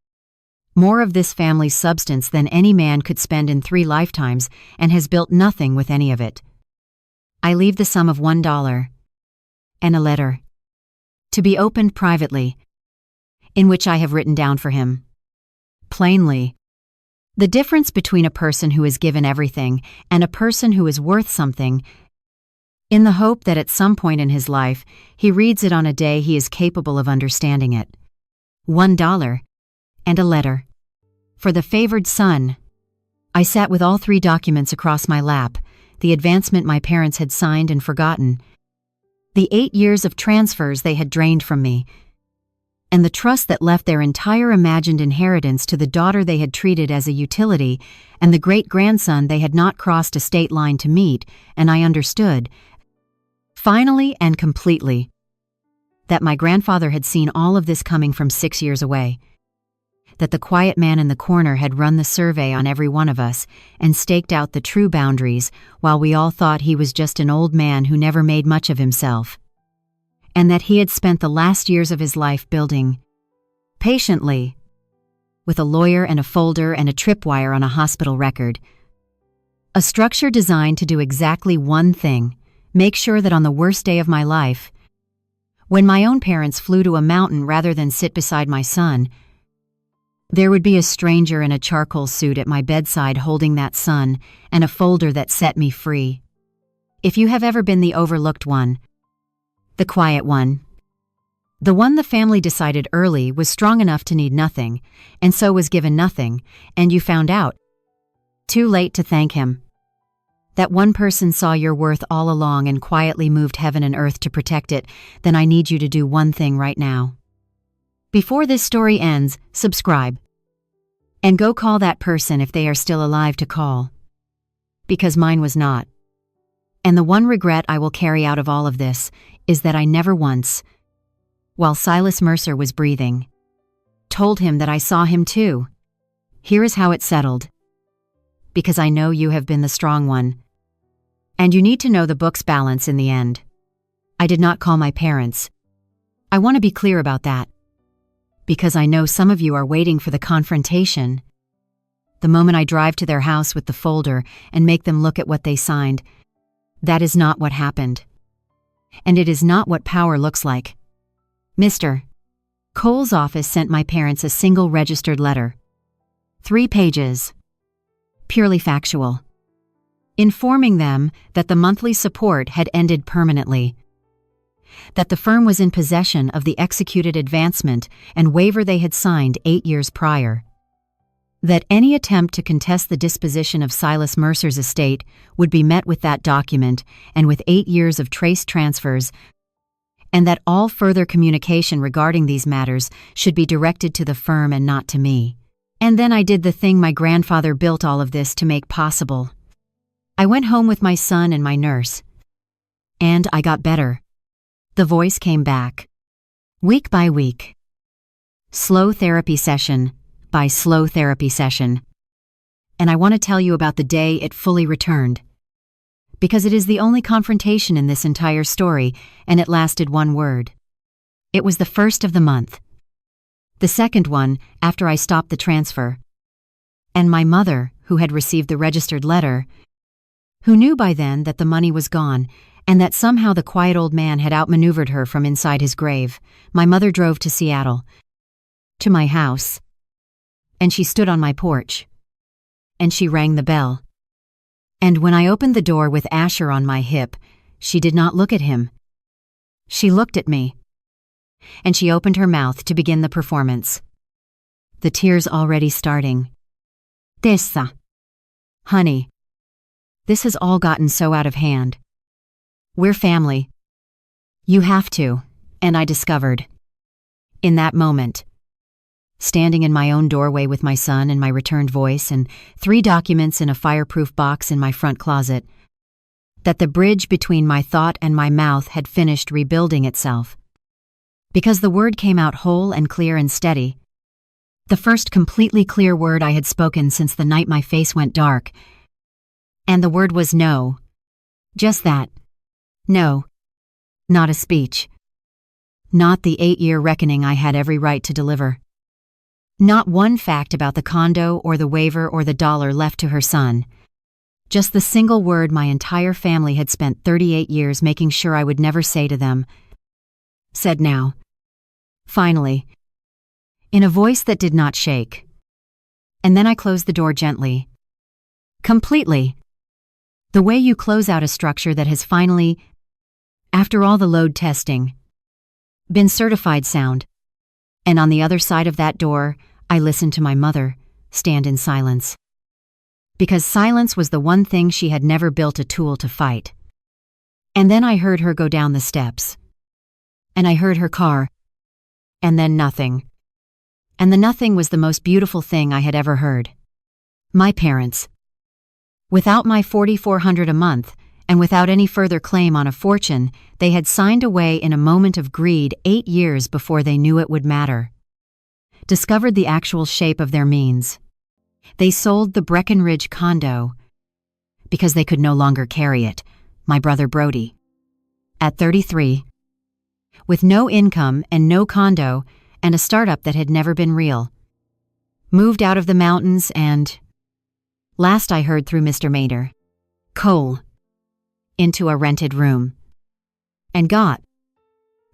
Speaker 1: more of this family's substance than any man could spend in 3 lifetimes and has built nothing with any of it. I leave the sum of $1 and a letter, to be opened privately, in which I have written down for him, plainly, The difference between a person who is given everything and a person who is worth something, in the hope that at some point in his life, he reads it on a day he is capable of understanding it. $1 and a letter. For the favored son. I sat with all 3 documents across my lap, the advancement my parents had signed and forgotten, the 8 years of transfers they had drained from me, and the trust that left their entire imagined inheritance to the daughter they had treated as a utility and the great-grandson they had not crossed a state line to meet, and I understood, finally and completely, that my grandfather had seen all of this coming from 6 years away, that the quiet man in the corner had run the survey on every one of us and staked out the true boundaries while we all thought he was just an old man who never made much of himself, and that he had spent the last years of his life building, patiently, with a lawyer and a folder and a tripwire on a hospital record, a structure designed to do exactly one thing: make sure that on the worst day of my life, when my own parents flew to a mountain rather than sit beside my son, there would be a stranger in a charcoal suit at my bedside holding that son and a folder that set me free. If you have ever been the overlooked one, the quiet one, the one the family decided early was strong enough to need nothing, and so was given nothing, and you found out, too late to thank him, that one person saw your worth all along and quietly moved heaven and earth to protect it, then I need you to do one thing right now. Before this story ends, subscribe. And go call that person if they are still alive to call. Because mine was not. And the one regret I will carry out of all of this is that I never once, while Silas Mercer was breathing, told him that I saw him too. Here is how it settled. Because I know you have been the strong one. And you need to know the book's balance in the end. I did not call my parents. I want to be clear about that. Because I know some of you are waiting for the confrontation. The moment I drive to their house with the folder and make them look at what they signed, that is not what happened. And it is not what power looks like. Mr. Cole's office sent my parents a single registered letter. 3 pages. Purely factual. Informing them that the monthly support had ended permanently, that the firm was in possession of the executed advancement and waiver they had signed 8 years prior, that any attempt to contest the disposition of Silas Mercer's estate would be met with that document and with 8 years of traced transfers, and that all further communication regarding these matters should be directed to the firm and not to me. And then I did the thing my grandfather built all of this to make possible. I went home with my son and my nurse. And I got better. The voice came back. Week by week. Slow therapy session by slow therapy session. And I want to tell you about the day it fully returned. Because it is the only confrontation in this entire story, and it lasted 1 word. It was the first of the month. The second one, after I stopped the transfer. And my mother, who had received the registered letter, who knew by then that the money was gone, and that somehow the quiet old man had outmaneuvered her from inside his grave, my mother drove to Seattle, to my house, and she stood on my porch, and she rang the bell. And when I opened the door with Asher on my hip, she did not look at him. She looked at me, and she opened her mouth to begin the performance. The tears already starting. Tessa. Honey. This has all gotten so out of hand. We're family. You have to, and I discovered. In that moment, standing in my own doorway with my son and my returned voice and 3 documents in a fireproof box in my front closet, that the bridge between my thought and my mouth had finished rebuilding itself. Because the word came out whole and clear and steady. The first completely clear word I had spoken since the night my face went dark. And the word was no. Just that. No. Not a speech. Not the 8-year reckoning I had every right to deliver. Not one fact about the condo or the waiver or the dollar left to her son. Just the single word my entire family had spent 38 years making sure I would never say to them. Said now. Finally. In a voice that did not shake. And then I closed the door gently. Completely. The way you close out a structure that has finally, after all the load testing, been certified sound. And on the other side of that door, I listened to my mother stand in silence. Because silence was the one thing she had never built a tool to fight. And then I heard her go down the steps. And I heard her car. And then nothing. And the nothing was the most beautiful thing I had ever heard. My parents. Without my $4,400 a month, and without any further claim on a fortune, they had signed away in a moment of greed 8 years before they knew it would matter. Discovered the actual shape of their means. They sold the Breckenridge condo because they could no longer carry it, my brother Brody. At 33, with no income and no condo and a startup that had never been real. Moved out of the mountains and, last I heard through Mr. Mater, coal, into a rented room. And got,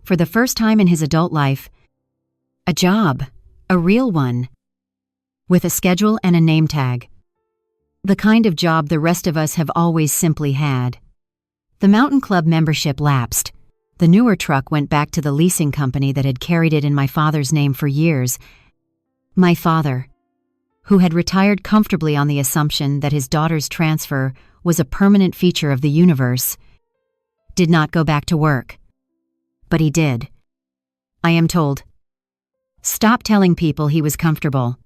Speaker 1: for the first time in his adult life, a job, a real one, with a schedule and a name tag. The kind of job the rest of us have always simply had. The mountain club membership lapsed. The newer truck went back to the leasing company that had carried it in my father's name for years. My father, who had retired comfortably on the assumption that his daughter's transfer was a permanent feature of the universe, did not go back to work. But he did. I am told. Stop telling people he was comfortable.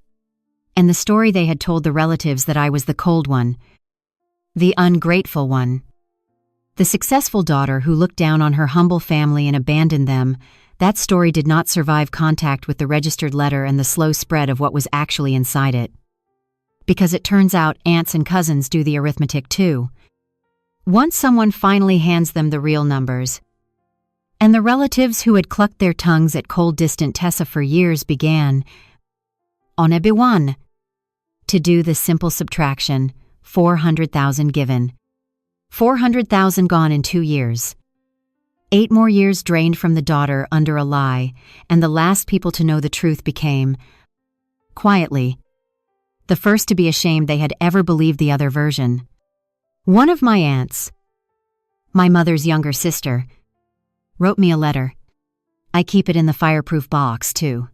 Speaker 1: And the story they had told the relatives that I was the cold one, the ungrateful one, the successful daughter who looked down on her humble family and abandoned them, that story did not survive contact with the registered letter and the slow spread of what was actually inside it. Because it turns out aunts and cousins do the arithmetic too. Once someone finally hands them the real numbers, and the relatives who had clucked their tongues at cold distant Tessa for years began, on Ebiwan, to do the simple subtraction, 400,000 given. 400,000 gone in 2 years. 8 more years drained from the daughter under a lie, and the last people to know the truth became, quietly, the first to be ashamed they had ever believed the other version. One of my aunts, my mother's younger sister, wrote me a letter. I keep it in the fireproof box, too,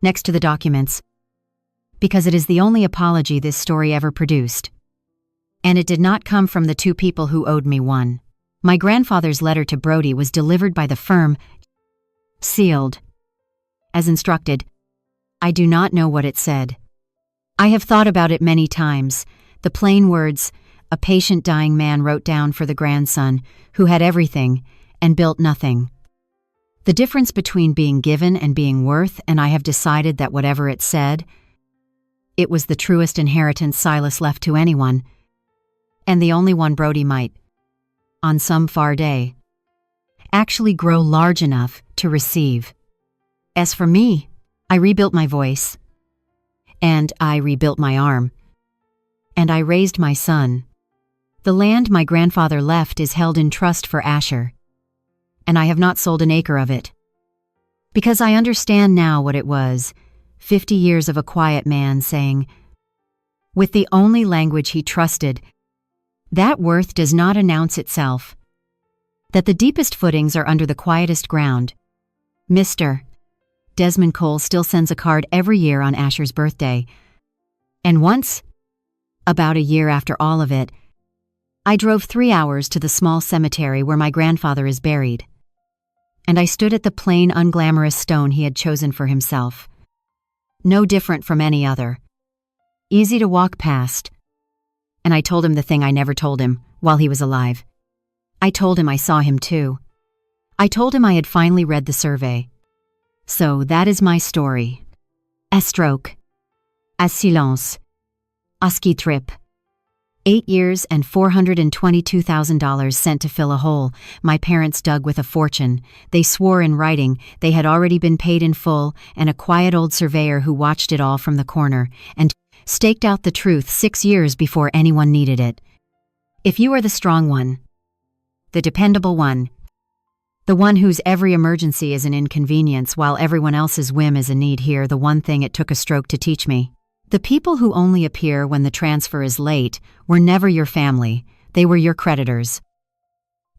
Speaker 1: next to the documents, because it is the only apology this story ever produced. And it did not come from the 2 people who owed me one. My grandfather's letter to Brody was delivered by the firm, sealed. As instructed, I do not know what it said. I have thought about it many times, the plain words a patient dying man wrote down for the grandson, who had everything and built nothing. The difference between being given and being worth, and I have decided that whatever it said, it was the truest inheritance Silas left to anyone, and the only one Brody might, on some far day, actually grow large enough to receive. As for me, I rebuilt my voice, and I rebuilt my arm, and I raised my son. The land my grandfather left is held in trust for Asher, and I have not sold an acre of it. Because I understand now what it was, 50 years of a quiet man saying, with the only language he trusted, that worth does not announce itself, that the deepest footings are under the quietest ground. Mr. Desmond Cole still sends a card every year on Asher's birthday. And once, about a year after all of it, I drove 3 hours to the small cemetery where my grandfather is buried. And I stood at the plain, unglamorous stone he had chosen for himself. No different from any other. Easy to walk past. And I told him the thing I never told him while he was alive. I told him I saw him too. I told him I had finally read the survey. So that is my story. A stroke. A silence. A ski trip. 8 years and $422,000 sent to fill a hole my parents dug with a fortune. They swore in writing they had already been paid in full, and a quiet old surveyor who watched it all from the corner and staked out the truth 6 years before anyone needed it. If you are the strong one, the dependable one, the one whose every emergency is an inconvenience while everyone else's whim is a need, hear the one thing it took a stroke to teach me. The people who only appear when the transfer is late were never your family, they were your creditors.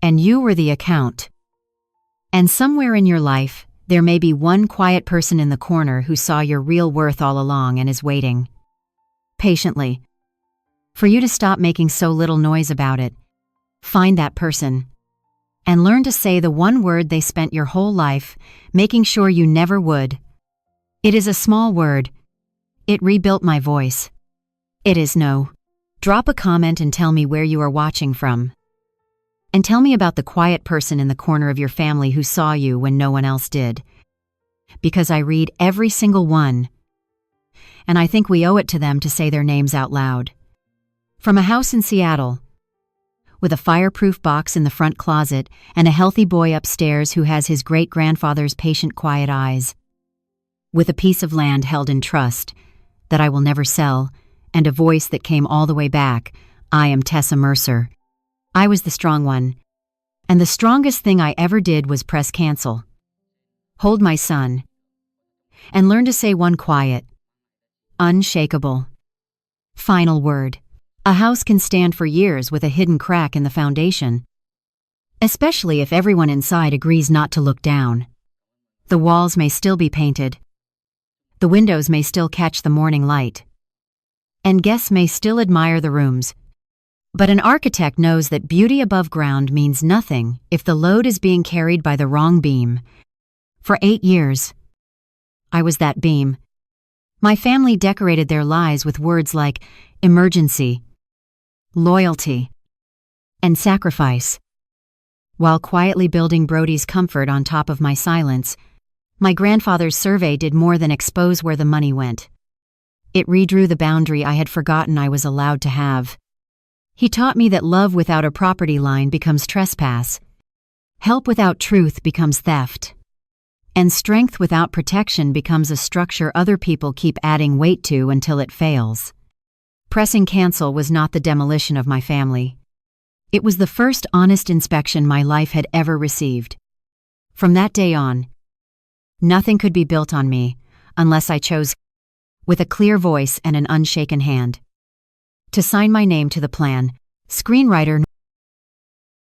Speaker 1: And you were the account. And somewhere in your life, there may be one quiet person in the corner who saw your real worth all along and is waiting patiently for you to stop making so little noise about it. Find that person and learn to say the one word they spent your whole life making sure you never would. It is a small word. It rebuilt my voice. It is no. Drop a comment and tell me where you are watching from. And tell me about the quiet person in the corner of your family who saw you when no one else did. Because I read every single one. And I think we owe it to them to say their names out loud. From a house in Seattle, with a fireproof box in the front closet and a healthy boy upstairs who has his great-grandfather's patient quiet eyes. With a piece of land held in trust that I will never sell, and a voice that came all the way back, I am Tessa Mercer. I was the strong one. And the strongest thing I ever did was press cancel. Hold my son. And learn to say one quiet, unshakable, final word. A house can stand for years with a hidden crack in the foundation, especially if everyone inside agrees not to look down. The walls may still be painted. The windows may still catch the morning light. And guests may still admire the rooms. But an architect knows that beauty above ground means nothing if the load is being carried by the wrong beam. For 8 years, I was that beam. My family decorated their lives with words like emergency, loyalty, and sacrifice. While quietly building Brody's comfort on top of my silence, my grandfather's survey did more than expose where the money went. It redrew the boundary I had forgotten I was allowed to have. He taught me that love without a property line becomes trespass, help without truth becomes theft, and strength without protection becomes a structure other people keep adding weight to until it fails. Pressing cancel was not the demolition of my family. It was the first honest inspection my life had ever received. From that day on, nothing could be built on me unless I chose, with a clear voice and an unshaken hand, to sign my name to the plan. Screenwriter